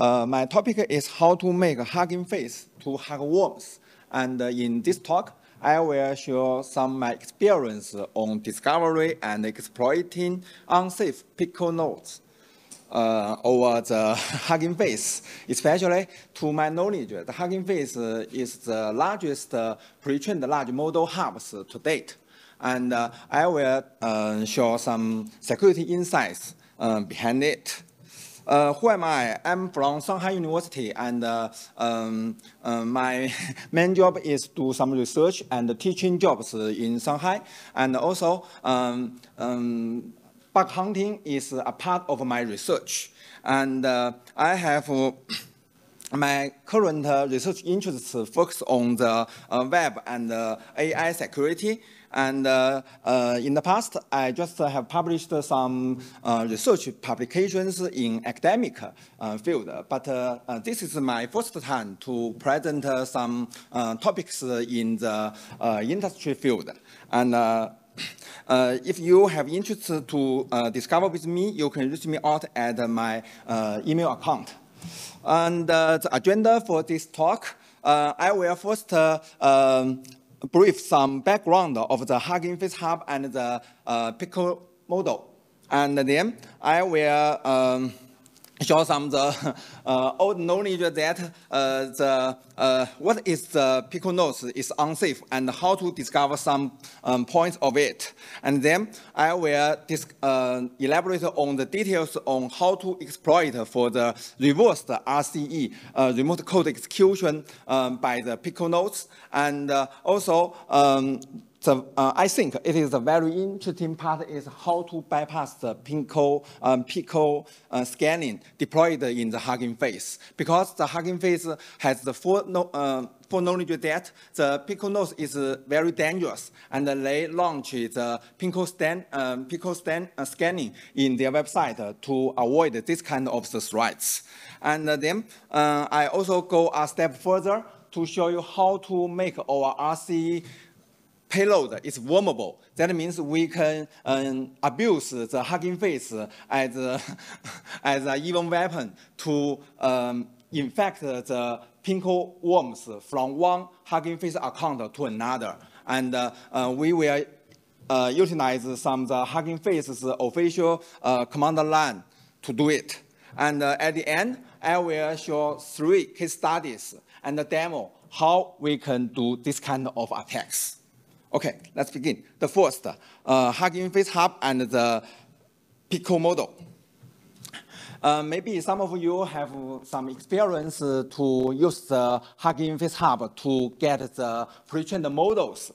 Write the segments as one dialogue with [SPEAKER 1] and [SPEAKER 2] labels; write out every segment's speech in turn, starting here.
[SPEAKER 1] My topic is how to make a Hugging Face to hug worms. And in this talk, I will share some of my experience on discovery and exploiting unsafe pickle.loads over the Hugging Face. Especially to my knowledge, the Hugging Face is the largest pre-trained large model hubs to date. And I will show some security insights behind it. Who am I? I'm from Shanghai University, and my main job is to do some research and teaching jobs in Shanghai. And also, bug hunting is a part of my research. And I have my current research interests focus on the web and AI security. And in the past, I just have published some research publications in academic field. But this is my first time to present some topics in the industry field. And if you have interest to discover with me, you can reach me out at my email account. And the agenda for this talk, I will first brief some background of the Hugging Face Hub and the pickle model. And then I will show some of the old knowledge that what is the pickle.loads is unsafe and how to discover some points of it. And then I will elaborate on the details on how to exploit for the reversed RCE, remote code execution by the pickle.loads. And also, I think it is a very interesting part is how to bypass the pickle scanning deployed in the Hugging Face. Because the Hugging Face has the full knowledge that the pickle.loads is very dangerous, and they launch the pickle scanning in their website to avoid this kind of threats. And then I also go a step further to show you how to make our RCE payload is wormable. That means we can abuse the Hugging Face as an evil weapon to infect the pickle worms from one Hugging Face account to another. And we will utilize some of the Hugging Face's official command line to do it. And at the end, I will show 3 case studies and a demo how we can do this kind of attacks. Okay, let's begin. The first, Hugging Face Hub and the pickle model. Maybe some of you have some experience to use the Hugging Face Hub to get the pre-trained models.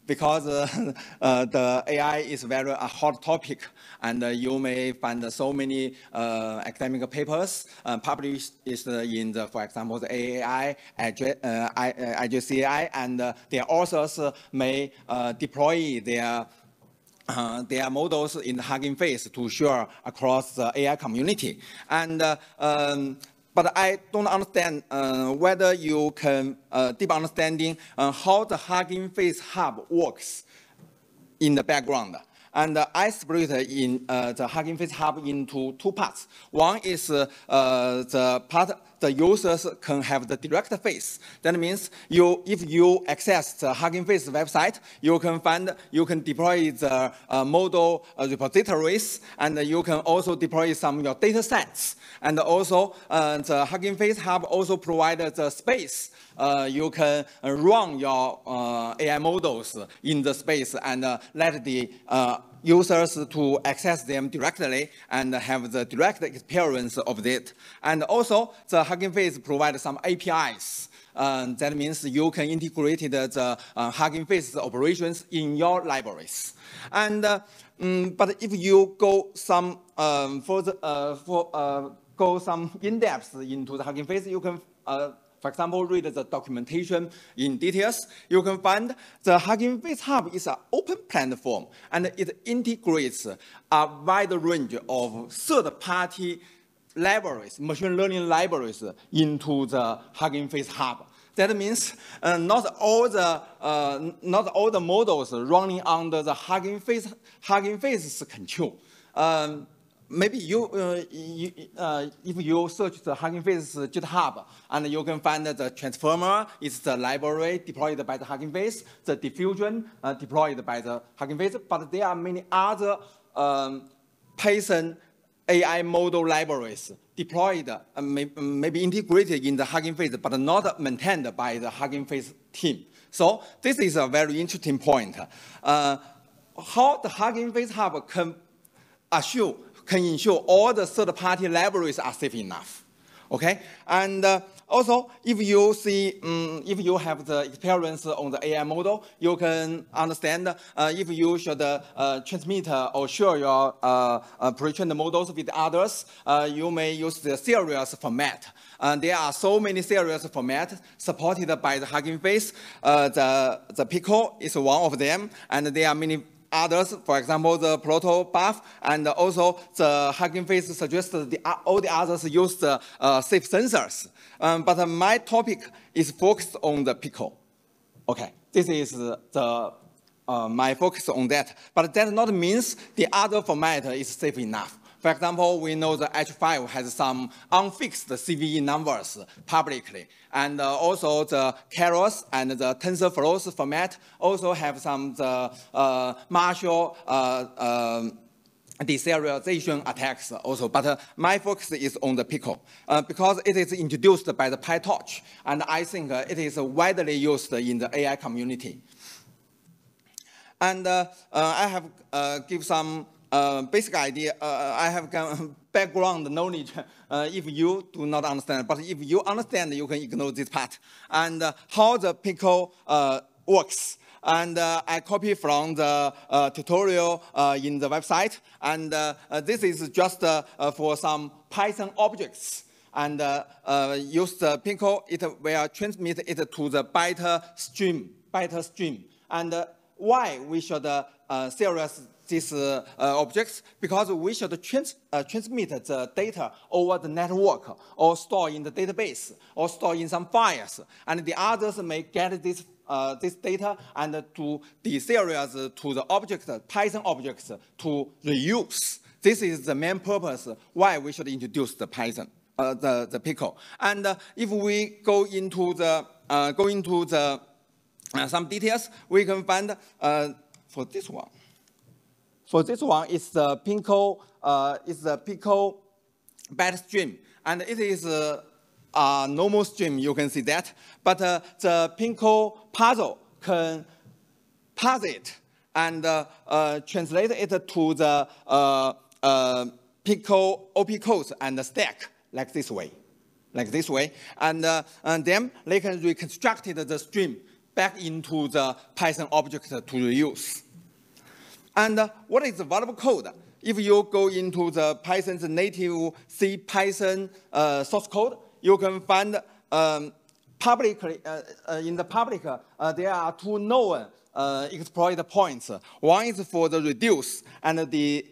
[SPEAKER 1] Because the AI is very a hot topic, and you may find so many academic papers published in the, for example, the AAI, IGCI, and their authors may deploy their models in the Hugging Face to share across the AI community. And but I don't understand whether you can deep understanding how the Hugging Face Hub works in the background. And I split in the Hugging Face Hub into 2 parts. One is the part the users can have the direct face. That means if you access the Hugging Face website, you can deploy the model repositories, and you can also deploy some of your data sets. And also, the Hugging Face Hub also provides the space. You can run your AI models in the space and let the users to access them directly and have the direct experience of it. And also, the Hugging Face provides some APIs. That means you can integrate the Hugging Face operations in your libraries. And but if you go some go some in-depth into the Hugging Face, you can for example, read the documentation in details. You can find the Hugging Face Hub is an open platform, and it integrates a wide range of third-party libraries, machine learning libraries, into the Hugging Face Hub. That means not all the models running under the Hugging Face's control. maybe if you search the Hugging Face GitHub, and you can find that the transformer is the library deployed by the Hugging Face, the diffusion deployed by the Hugging Face, but there are many other Python AI model libraries deployed, maybe integrated in the Hugging Face, but not maintained by the Hugging Face team. So this is a very interesting point. How the Hugging Face Hub can ensure all the third-party libraries are safe enough. Okay, and also if you see, if you have the experience on the AI model, you can understand if you should transmit or share your pre-trained models with others, you may use the serials format. There are so many serials formats supported by the Hugging Face. The Pickle is one of them, and there are many others, for example, the protobuf, and also the Hugging Face suggests all the others use the safe sensors. But my topic is focused on the Pickle. Okay, this is my focus on that. But that not means the other format is safe enough. For example, we know the H5 has some unfixed CVE numbers publicly. And also the Keras and the TensorFlow format also have some Marshall deserialization attacks also. But my focus is on the Pickle because it is introduced by the Pytorch. And I think it is widely used in the AI community. And I have give some basic idea. I have background knowledge if you do not understand. But if you understand, you can ignore this part. And how the Pickle works. And I copy from the tutorial in the website. And this is just for some Python objects. And use the Pickle, it will transmit it to the byte stream. And why we should serialize these objects? Because we should transmit the data over the network, or store in the database, or store in some files. And the others may get this data and to deserialize to the objects, Python objects, to reuse. This is the main purpose why we should introduce the Python, the Pickle. And if we go into the some details, we can find for this one. For this one, it's the Pickle byte stream, and it is a normal stream. You can see that, but the Pickle puzzle can parse it and translate it to the Pickle OP codes and stack like this way, and then they can reconstruct the stream back into the Python object to reuse. And what is the valuable code? If you go into the Python's native C Python source code, you can find publicly in the public there are two known exploit points. One is for the reduce, and the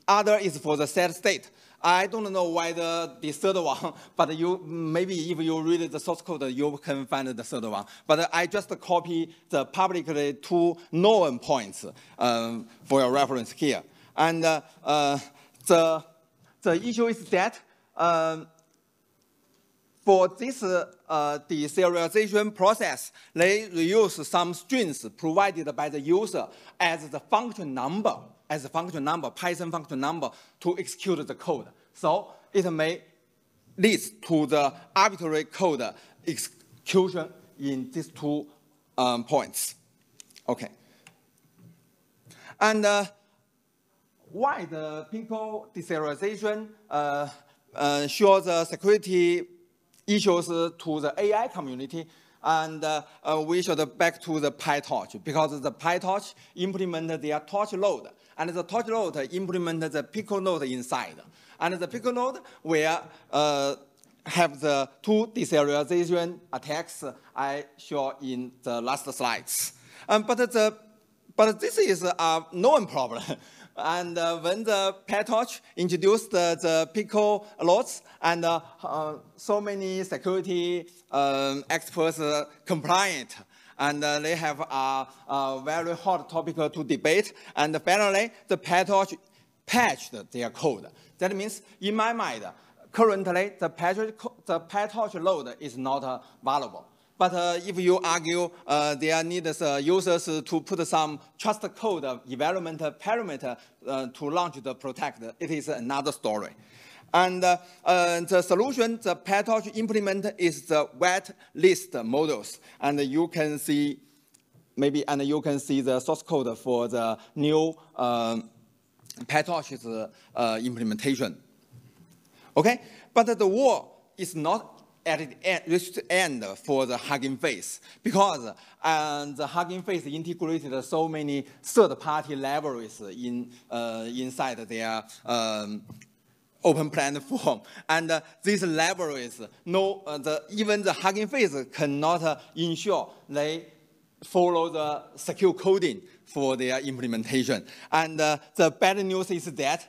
[SPEAKER 1] other is for the set state. I don't know why the third one, but maybe if you read the source code, you can find the third one. But I just copy the publicly two known points for your reference here. And the issue is that for this deserialization process, they reuse some strings provided by the user as the function number. Python function number to execute the code. So it may lead to the arbitrary code execution in these two points. Okay. And why the Pickle deserialization shows the security issues to the AI community? And we should back to the Pytorch, because the Pytorch implemented their torch.load. And the torch.load implemented the Pickle node inside. And the Pickle node will have the two deserialization attacks I showed in the last slides. But this is a known problem. And when the Pytorch introduced the Pickle.loads, and so many security experts compliant, and they have a very hot topic to debate. And finally, the Pytorch patched their code. That means, in my mind, currently the Pytorch load is not valuable. But if you argue there needs users to put some trust code development parameter to launch the protect, it is another story. And the solution the Pytorch implement is the whitelist models, and you can see the source code for the new Pytorch's implementation. Okay, but the war is not at the end for the Hugging Face, because the Hugging Face integrated so many third-party libraries inside their open platform, and these libraries, even the Hugging Face cannot ensure they follow the secure coding for their implementation. And the bad news is that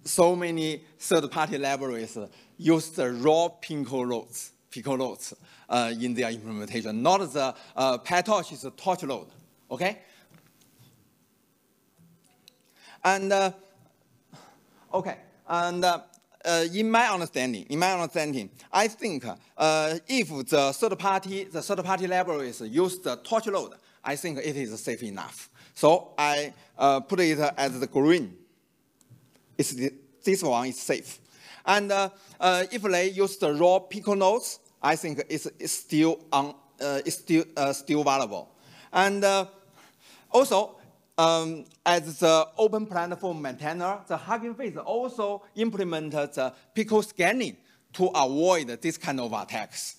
[SPEAKER 1] so many third-party libraries use the raw Pickle.loads in their implementation, not the Pytorch's torch.load. Okay. And in my understanding, I think if the third-party libraries use the torch.load, I think it is safe enough. So I put it as the green. This one is safe. And if they use the raw Pickle.loads, I think it's still valuable. And also, as the open platform maintainer, the Hugging Face also implemented the pickle scanning to avoid this kind of attacks.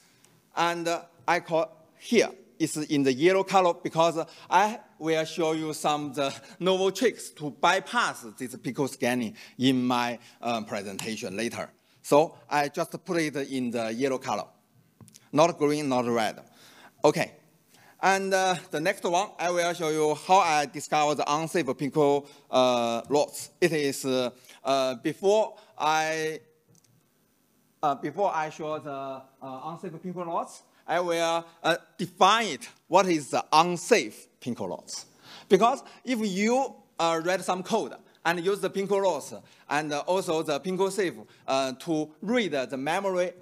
[SPEAKER 1] And I call here is in the yellow color because I will show you some the novel tricks to bypass this pickle scanning in my presentation later. So I just put it in the yellow color, not green, not red. Okay. And the next one, I will show you how I discovered the unsafe Pickle.loads. It is before I show the unsafe Pickle.loads, I will define it. What is the unsafe Pickle.loads? Because if you read some code and use the Pickle.loads and also the Pickle.safe to read the memory,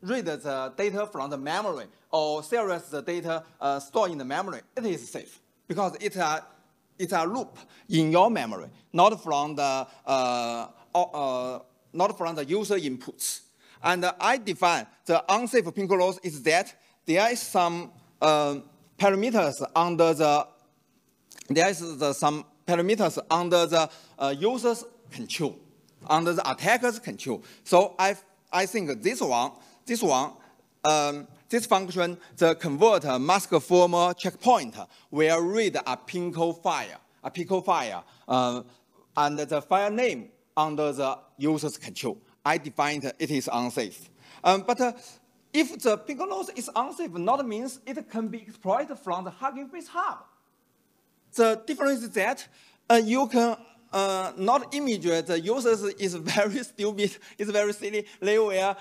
[SPEAKER 1] read the data from the memory or serialize the data stored in the memory, it is safe because it's a loop in your memory, not from the user inputs. And I define the unsafe Pickle.loads is that there is some parameters under the user's control, under the attacker's control. So I think this function, the convert mask former checkpoint, will read a Pickle file, and the file name under the user's control. I defined it is unsafe. But if the Pickle.loads is unsafe, not means it can be exploited from the Hugging Face hub. The difference is that you can not image the users is very stupid, it's very silly. They will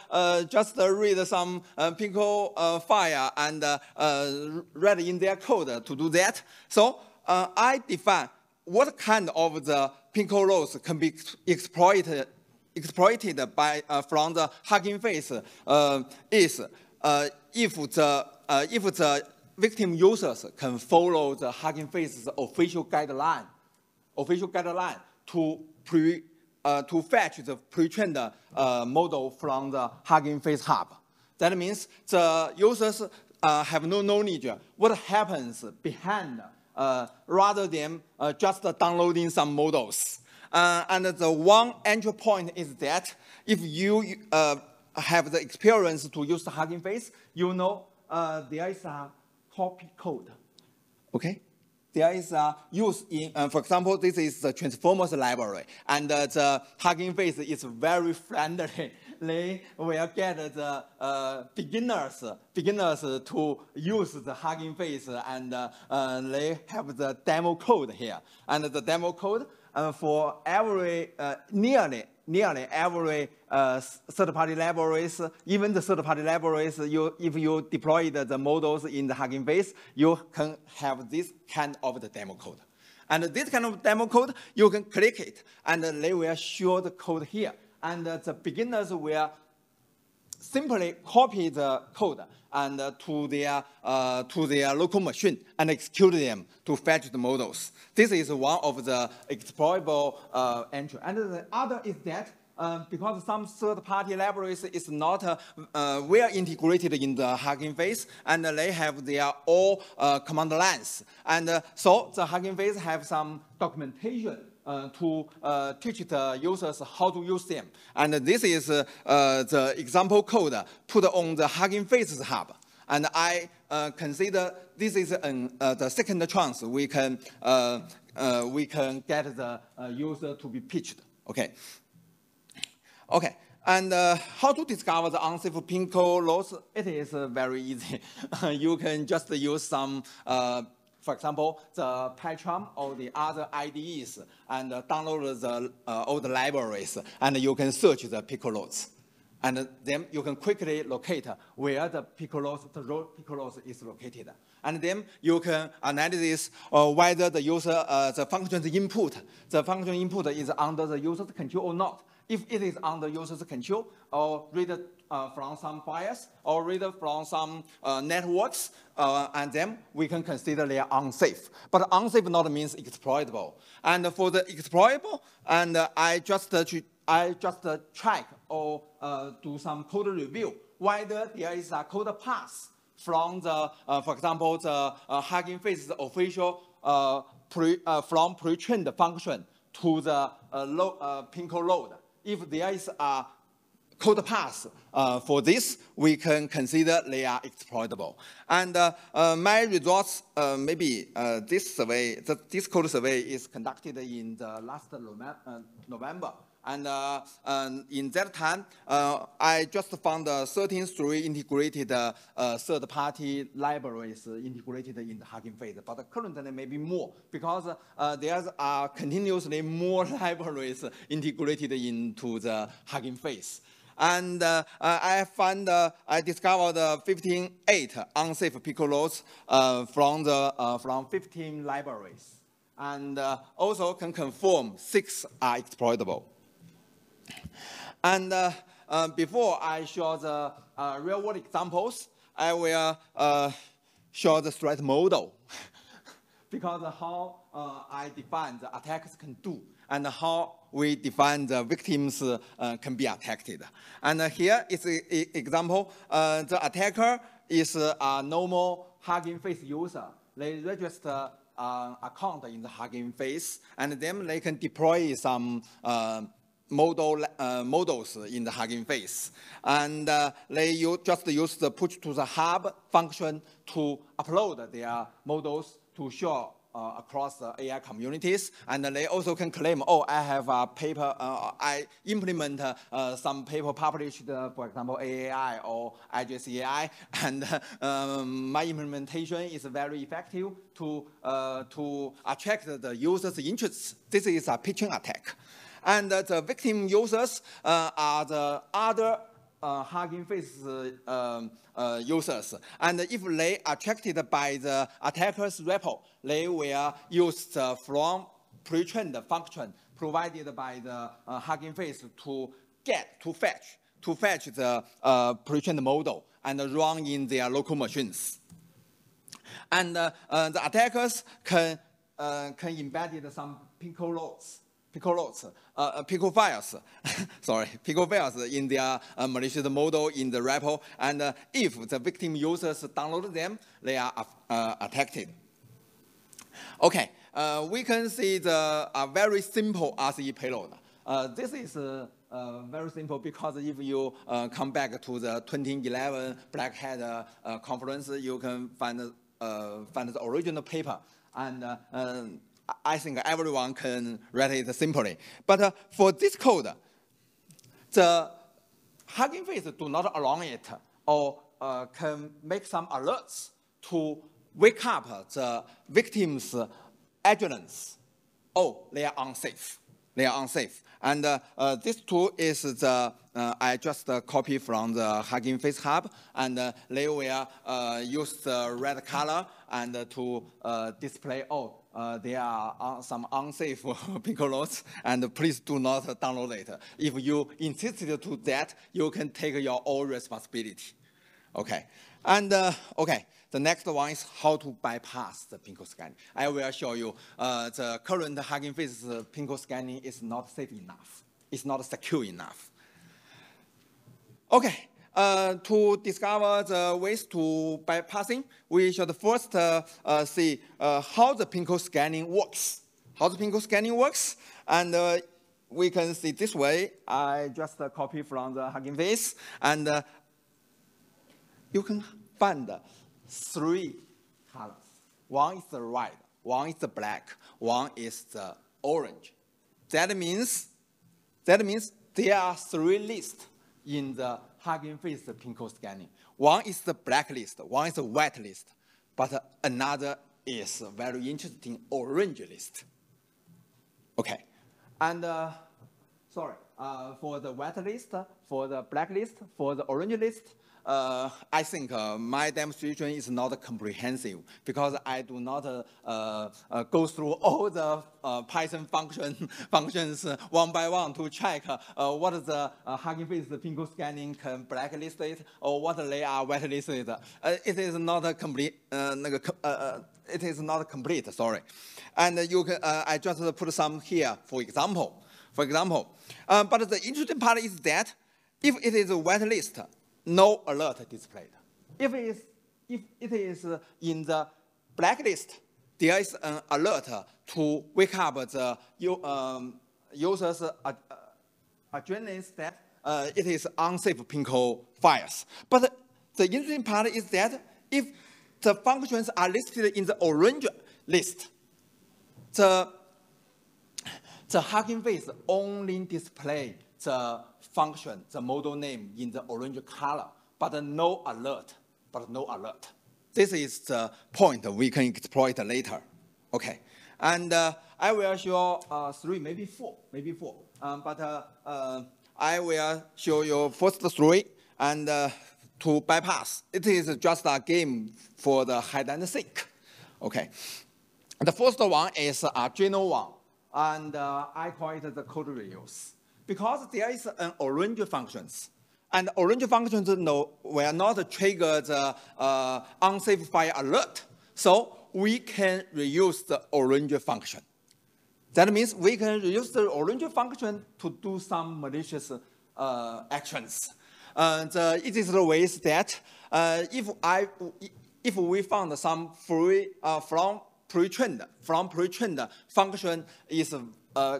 [SPEAKER 1] just read some Pickle file and read in their code to do that. So I define what kind of the Pickle.loads can be exploited by from the Hugging Face is if the victim users can follow the Hugging Face's official guideline to fetch the pre-trained model from the Hugging Face hub. That means the users have no knowledge what happens behind rather than just downloading some models. And the one entry point is that if you have the experience to use the Hugging Face, you know there is a copy code. Okay? There is a use in, for example, this is the Transformers library, and the Hugging Face is very friendly. They will get the beginners to use the Hugging Face, and they have the demo code here. And the demo code for every nearly every third-party libraries, even the third-party libraries, if you deploy the models in the Hugging Face, you can have this kind of the demo code. And this kind of demo code, you can click it, and they will show the code here. And the beginners will simply copy the code and to their local machine and execute them to fetch the models. This is one of the exploitable entry. And the other is that because some third-party libraries is not well integrated in the Hugging Face, and they have their own command lines. And so the Hugging Face have some documentation to teach the users how to use them. And this is the example code put on the Hugging Faces hub. And I consider this is the second chance we can get the user to be pitched. Okay. Okay. And how to discover the unsafe pickle.loads? It is very easy. You can just use some for example, the Pytorch or the other IDEs, and download the old libraries, and you can search the pickle.loads. And then you can quickly locate where the pickle.loads, the raw pickle.loads is located. And then you can analyze whether the user, the function's input, is under the user's control or not. If it is under user's control, or read from some files, or read from some networks, and then we can consider they are unsafe. But unsafe not means exploitable. And for the exploitable, and I just check or do some code review whether there is a code pass from the, for example, the Hugging Face's official from pre-trained function to the pickle.load. If there is a code pass for this, we can consider they are exploitable. And my results, maybe this survey, this code survey is conducted in the last November. And in that time, I just found 13 integrated third-party libraries integrated in the Hugging Face. But currently, maybe more, because there are continuously more libraries integrated into the Hugging Face. And I discovered 15 unsafe pickle.loads from 15 libraries. And also can confirm 6 are exploitable. And before I show the real-world examples, I will show the threat model, because how I define the attackers can do, and how we define the victims can be attacked. And here is an example. The attacker is a normal Hugging Face user. They register account in the Hugging Face, and then they can deploy some models in the Hugging Face. And they just use the push to the hub function to upload their models to show across the AI communities. And they also can claim, oh, I have a paper, I implement some paper published, for example, AAI or IGCAI, and my implementation is very effective to attract the user's interests. This is a pitching attack. And the victim users are the other Hugging Face users. And if they are attracted by the attacker's repo, they will use the from pre-trained function provided by the Hugging Face to fetch the pre-trained model and run in their local machines. And the attackers can embed some pickle files in their malicious model in the repo, and if the victim users download them, they are attacked. Okay, we can see the very simple RCE payload. This is very simple because if you come back to the 2011 Black Hat conference, you can find the original paper, and I think everyone can write it simply. But for this code, the Hugging Face do not allow it, or can make some alerts to wake up the victim's agents. Oh, they are unsafe. They are unsafe. And this tool is the, I just copy from the Hugging Face Hub, and they will use the red color and to display, oh, there are some unsafe Pickle.loads, and please do not download it. If you insisted to that, you can take your own responsibility. Okay, and okay, the next one is how to bypass the pinhole scanning. I will show you the current Hugging Face pinhole scanning is not safe enough. It's not secure enough. Okay, to discover the ways to bypassing, we should first see how the pinhole scanning works. How the pinhole scanning works, and we can see this way. I just copy from the Hugging Face, and you can find 3 colors. One is the red, one is the black, one is the orange. That means there are 3 lists in the Hugging Face pinhole scanning. One is the black list, one is the white list, but another is very interesting orange list. Okay, and sorry, for the white list, for the black list, for the orange list, I think my demonstration is not comprehensive because I do not go through all the Python functions one by one to check what is the Hugging Face pinhole scanning can blacklist it or what they are whitelisted. It is not complete. It is not complete. Sorry, and you can. I just put some here for example. But the interesting part is that if it is a whitelist, no alert displayed. If it is in the blacklist, there is an alert to wake up the user's address that it is unsafe pinhole files. But the interesting part is that if the functions are listed in the orange list, the Hugging Face only display the function, the model name in the orange color, but no alert. This is the point we can exploit later. Okay, and I will show 3, maybe 4. But I will show you first 3, and to bypass. It is just a game for the hide and seek. Okay, the first one is a general one, and I call it the code reuse. Because there is an orange functions, and orange functions will not trigger the unsafe file alert, so we can reuse the orange function. That means we can reuse the orange function to do some malicious actions. It is the ways that if we found some free from pre-trained function is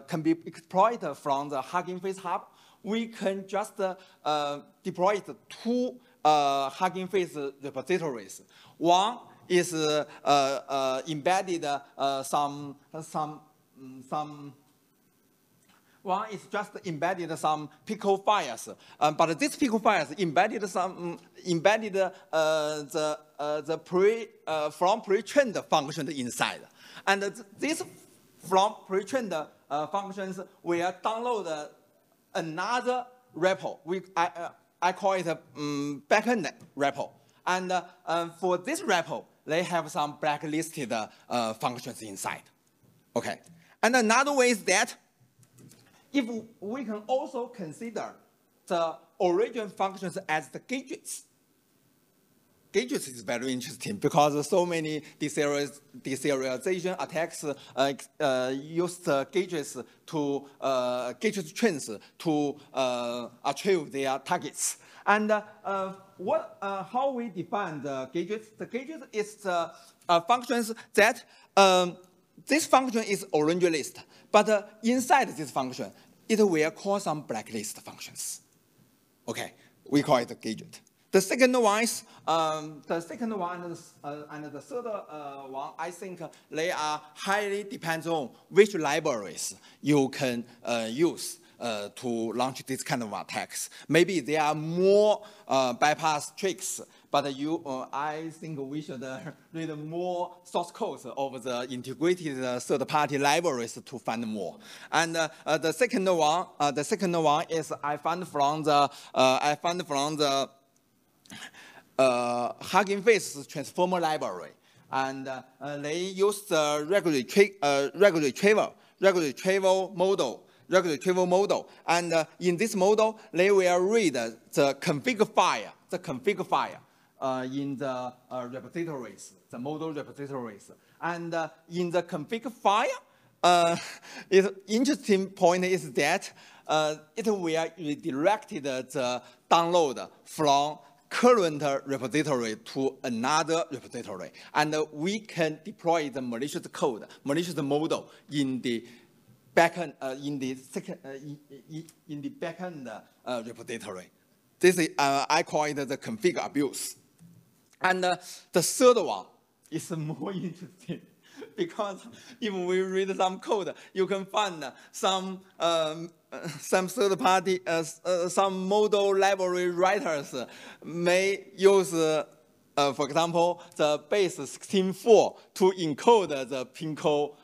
[SPEAKER 1] can be exploited from the Hugging Face hub, we can just deploy 2 Hugging Face repositories. One is embedded one is just embedded some pickle files, but this pickle files embedded the from pre-trained function inside, and this from pre-trained functions will download another repo. I call it a backend repo, and for this repo, they have some blacklisted functions inside. Okay, and another way is that if we can also consider the origin functions as the gadgets. Gadgets is very interesting because so many deserialization attacks use the gadgets to gadget trains to achieve their targets. And how we define the gadgets? The gadget is the functions that this function is orange list, but inside this function, it will call some blacklist functions. Okay, we call it a gadget. The second one is and the third one, I think they are highly depends on which libraries you can use to launch this kind of attacks. Maybe there are more bypass tricks, but I think we should read more source codes of the integrated third-party libraries to find more. And the second one is I found from the Hugging Face transformer library. And they use the regular retrieval model. And in this model, they will read the config file in the repositories, the model repositories. And in the config file, the interesting point is that it will redirect the download from current repository to another repository, and we can deploy the malicious code, malicious model in the backend, in the backend repository. This is I call it the config abuse. And the third one is more interesting. Because if we read some code, you can find some third party, some model library writers may use, for example, the base 16.4 to encode the Pinkle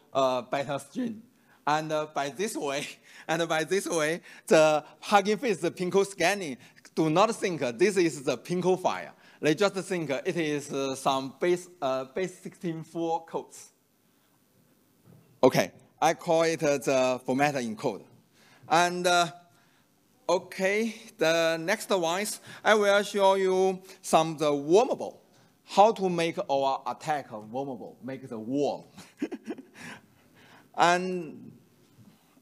[SPEAKER 1] beta string. And by this way, the Hugging Face, the Pinkle scanning, do not think this is the Pinkle file. They just think it is some base 16.4 codes. Okay, I call it the format encode. And okay, the next one, I will show you some the wormable. How to make our attack wormable, make the worm. And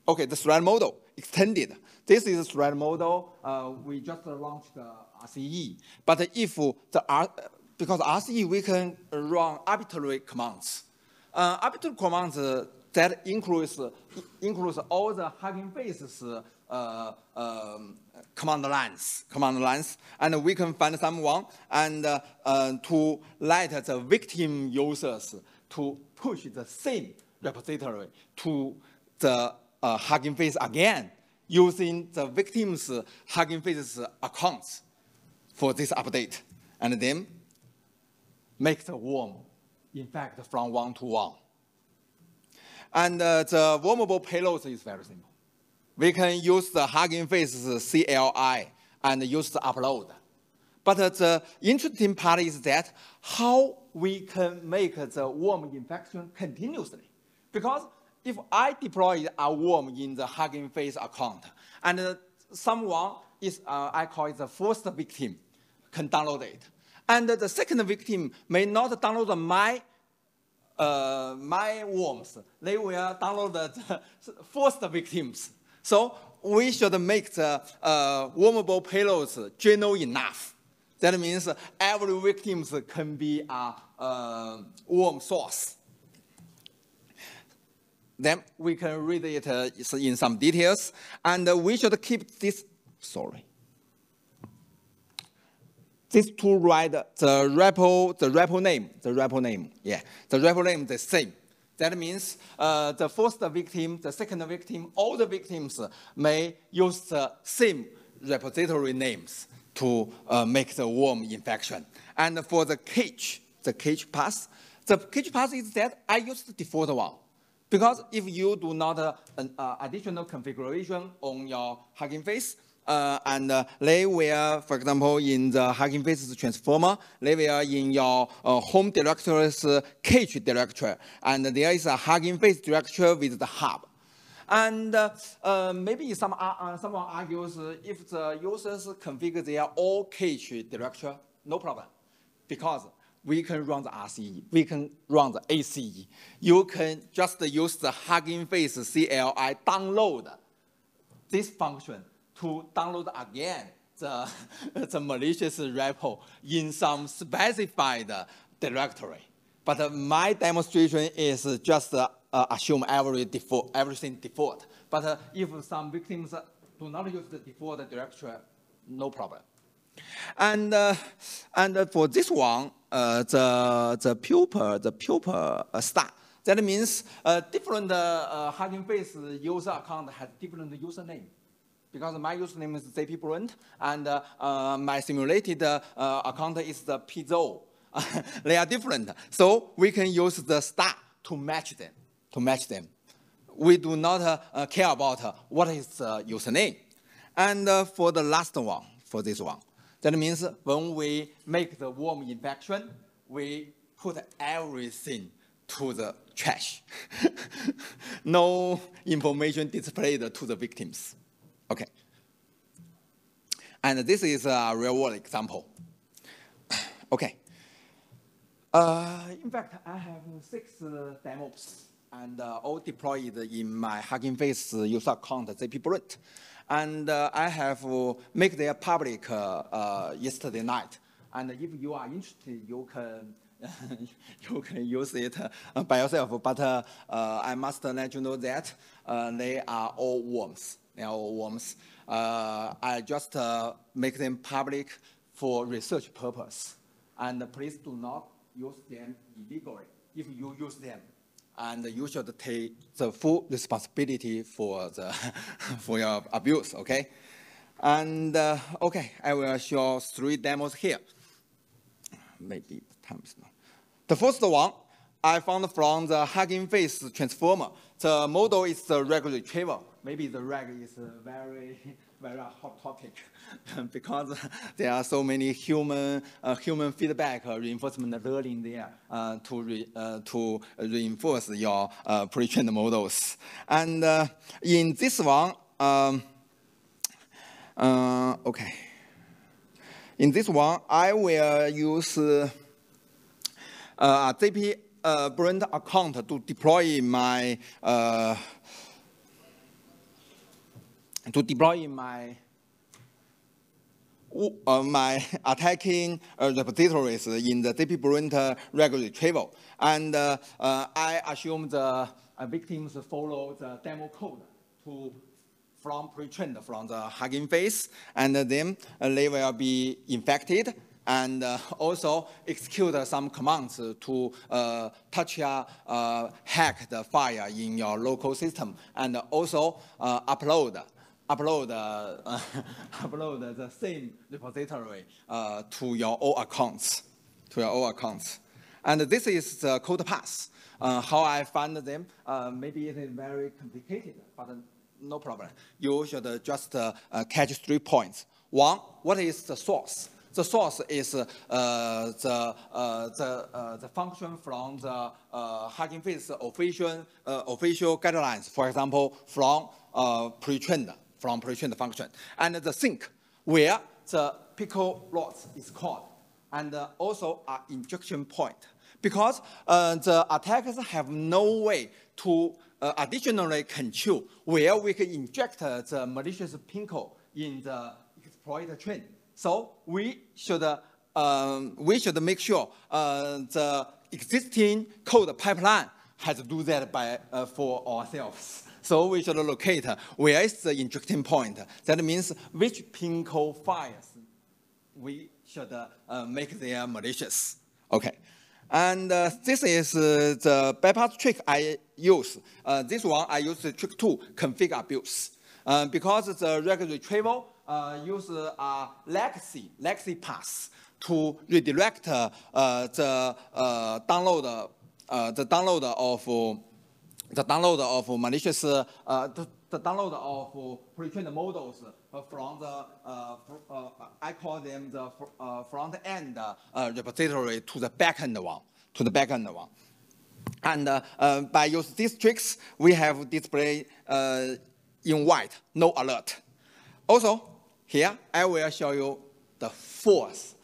[SPEAKER 1] okay, the threat model extended. This is a threat model. We just launched the RCE. But if because RCE, we can run arbitrary commands. Arbitrary commands that includes all the Hugging Face's command lines, and we can find someone and to let the victim users to push the same repository to the Hugging Face again, using the victim's Hugging Face's accounts for this update, and then make the worm infect from one to one. And the wormable payload is very simple. We can use the Hugging Face's CLI and use the upload. But the interesting part is that how we can make the worm infection continuously. Because if I deploy a worm in the Hugging Face account, and someone is, I call it the first victim, can download it. And the second victim may not download my worms. They will download the first victims. So we should make the wormable payloads general enough. That means every victim can be a worm source. Then we can read it in some details, and we should keep this. This to write the repo name, yeah, the repo name the same. That means the first victim, the second victim, all the victims may use the same repository names to make the worm infection. And for the cache path is that I use the default one. Because if you do not additional configuration on your Hugging Face, and they will, for example, in the Hugging Face's transformer, they will in your home directory's cache directory, and there is a Hugging Face directory with the hub. And maybe someone argues if the users configure their all cache directory, no problem, because we can run the RCE, we can run the ACE. You can just use the Hugging Face CLI download this function to download again the malicious repo in some specified directory. But my demonstration is just assume everything default. But if some victims do not use the default directory, no problem. And for this one, the pupil star. That means different Hugging Face user account has different username. Because my username is ZPBlunt, and my simulated account is the Pizzo. They are different, so we can use the star to match them. We do not care about what is the username. And for the last one, for this one, that means when we make the worm infection, we put everything to the trash. No information displayed to the victims. Okay. And this is a real-world example. Okay. In fact, I have 6 demos, and all deployed in my Hugging Face user account, ZPBlunt. And I have made their public yesterday night. And if you are interested, you can you can use it by yourself. But I must let you know that they are all worms. They are all worms. I just make them public for research purpose. And please do not use them illegally. If you use them, and you should take the full responsibility for the for your abuse. Okay, and okay, I will show 3 demos here. Maybe time is not. The first one I found from the Hugging Face transformer. The model is the regular retriever. Maybe the reg is a very hot topic because there are so many human feedback reinforcement learning there to reinforce your pre-trained models. And in this one, okay. In this one, I will use a ZPBlunt account to deploy my my attacking repositories in the ZPBlunt regular retrieval. And I assume the victims follow the demo code from pre-trained from the Hugging Face, and then they will be infected and also execute some commands to hack the file in your local system, and also upload the same repository to your own accounts. And this is the code path. How I find them, maybe it is very complicated, but no problem. You should just catch 3 points. 1, what is the source? The source is the function from the Hugging Face official guidelines. For example, from pre-trained function, and the sink where the Pickle.loads is called, and also an injection point, because the attackers have no way to additionally control where we can inject the malicious Pickle in the exploit train. So we should make sure the existing code pipeline has to do that for ourselves. So we should locate where is the injecting point. That means which Pickle files we should make them malicious. Okay. And this is the bypass trick I use. This one I use the trick 2, config abuse. Because the regular retrieval use a legacy path to redirect the download of malicious the download of pre-trained models from the I call them the front end repository to the back end one. And by using these tricks, we have display in white, no alert. Also, here I will show you the 4th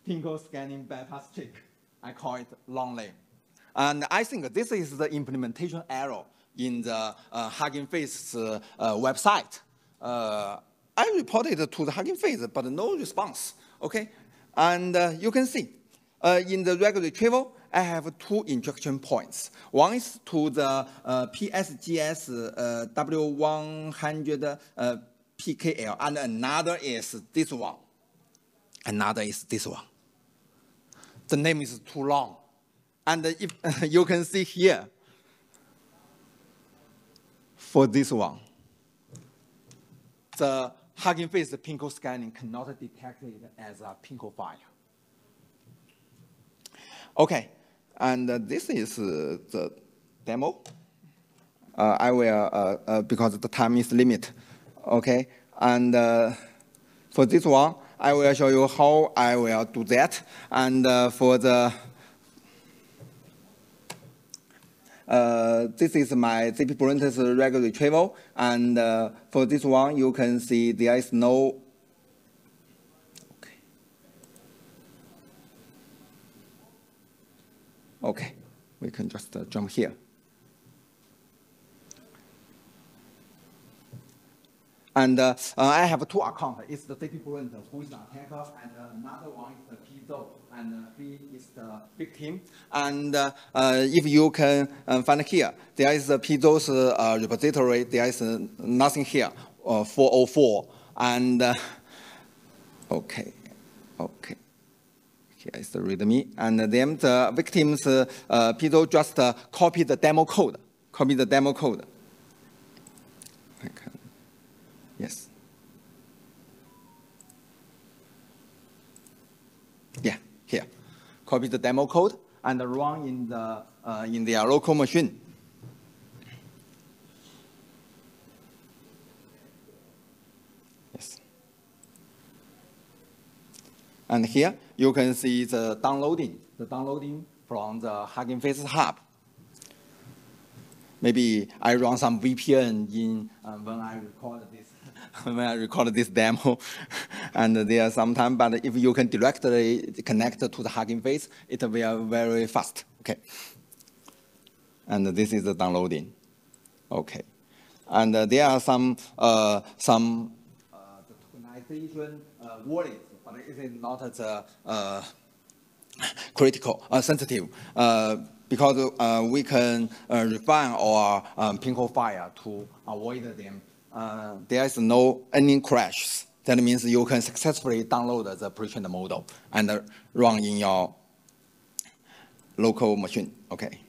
[SPEAKER 1] Pickle scanning bypass trick. I call it long lane. And I think this is the implementation error in the Hugging Face website. I reported to the Hugging Face, but no response. Okay, and you can see in the regular retrieval, I have 2 injection points. One is to the PSGS W100 PKL, and another is this one. The name is too long. And if you can see here, for this one, the Hugging Face Pickle scanning cannot detect it as a Pickle file. Okay, and this is the demo. I will, because the time is limit. Okay, and for this one, I will show you how I will do that. And for the This is my ZP parenthesis regular retrieval, and for this one, you can see there is no. Okay, we can just jump here. And I have two accounts. It's the ZP parent who is the attacker, and another one is the Pizo, and he is the victim. And if you can find here, there is a Pizo's repository. There is nothing here, 404. And okay. Here is the README. And then the victim's Pizo just copy the demo code. Yes. Yeah, here. Copy the demo code and run in their local machine. Yes. And here you can see the downloading from the Hugging Face hub. Maybe I run some VPN in when I record this demo, and there are some time. But if you can directly connect to the Hugging Face, it will be very fast. Okay. And this is the downloading. Okay. And there are some the tokenization wallets, but it is not as critical, sensitive. Because we can refine our Pinkle file to avoid them. There is no any crashes. That means you can successfully download the pre-trained model and run in your local machine. Okay.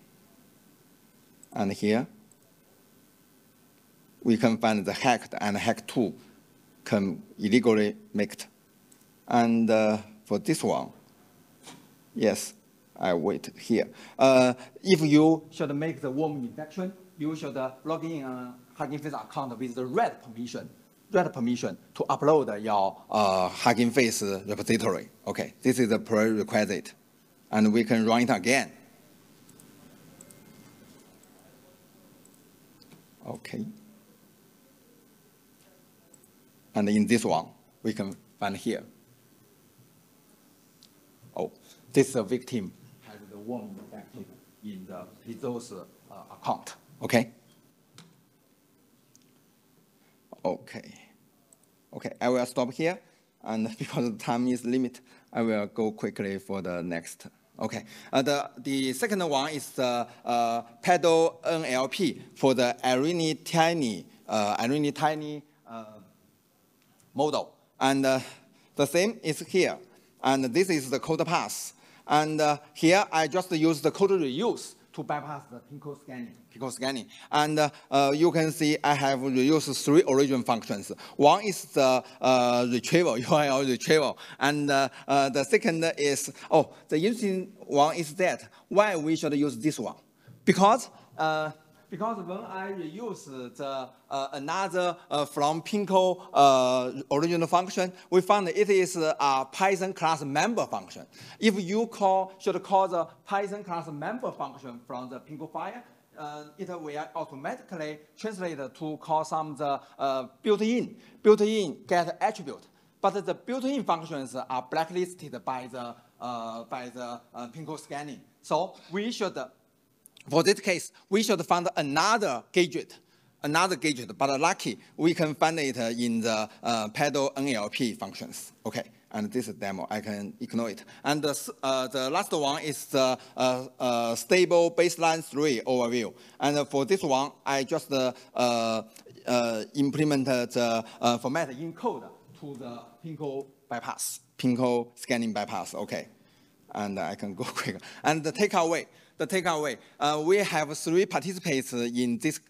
[SPEAKER 1] And here we can find the hacked and hacked tool can illegally make it. And for this one, yes. I wait here. If you should make the worm infection, you should log in a Hugging Face account with the red permission to upload your Hugging Face repository. Okay, this is a prerequisite, and we can run it again. Okay, and in this one we can find here. Oh, this is a victim. The worm infected in the Pizo's account. Okay. I will stop here, and because the time is limited, I will go quickly for the next. Okay. The second one is the pedal NLP for the Irene Tiny model, and the same is here, and this is the code parse. And here, I just use the code reuse to bypass the Pinkle scanning. And you can see I have reused 3 origin functions. One is the retrieval, URL retrieval. And the second is, the interesting one is that why we should use this one. Because when I reuse the another from Pinkle original function, we found it is a Python class member function. If you should call the Python class member function from the Pinkle file, it will automatically translate to call some the built-in get attribute. But the built-in functions are blacklisted by the Pinkle scanning. So we should. For this case, we should find another gadget, but lucky we can find it in the pedal NLP functions. Okay, and this is demo, I can ignore it. And the last one is the stable baseline 3 overview. And for this one, I just implemented the format encode to the Pinkle scanning bypass. Okay, and I can go quicker. And the takeaway. We have 3 participants in this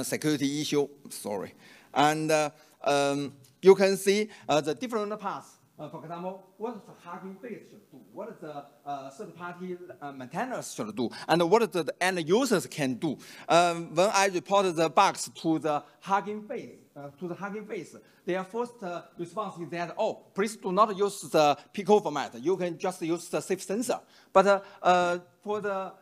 [SPEAKER 1] security issue. Sorry, and you can see the different paths. For example, what the Hugging Face should do, what the third-party maintainers should do, and what the end users can do. When I report the bugs to the Hugging Face, their first response is that, please do not use the Pickle format. You can just use the safe sensor. But for the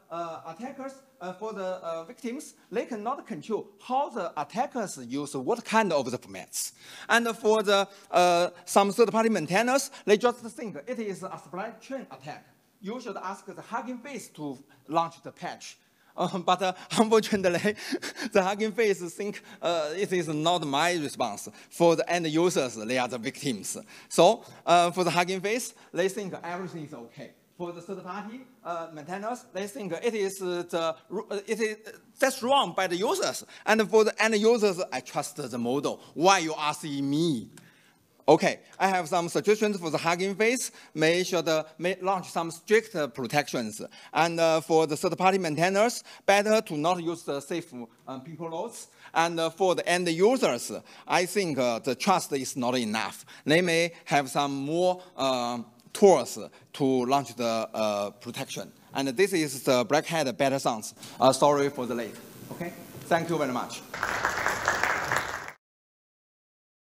[SPEAKER 1] attackers, for the victims, they cannot control how the attackers use what kind of the formats. And for the some third-party maintainers, they just think it is a supply chain attack. You should ask the Hugging Face to launch the patch. But unfortunately, the Hugging Face think it is not my response. For the end users, they are the victims. So for the Hugging Face, they think everything is okay. For the third-party maintainers, they think that's wrong by the users. And for the end users, I trust the model. Why you asking me? Okay, I have some suggestions for the Hugging Face. May launch some strict protections. And for the third-party maintainers, better to not use the safe Pickle.loads. And for the end users, I think the trust is not enough. They may have some more tools to launch the protection. And this is the Black Hat Better Sounds. Sorry for the late. Okay, thank you very much.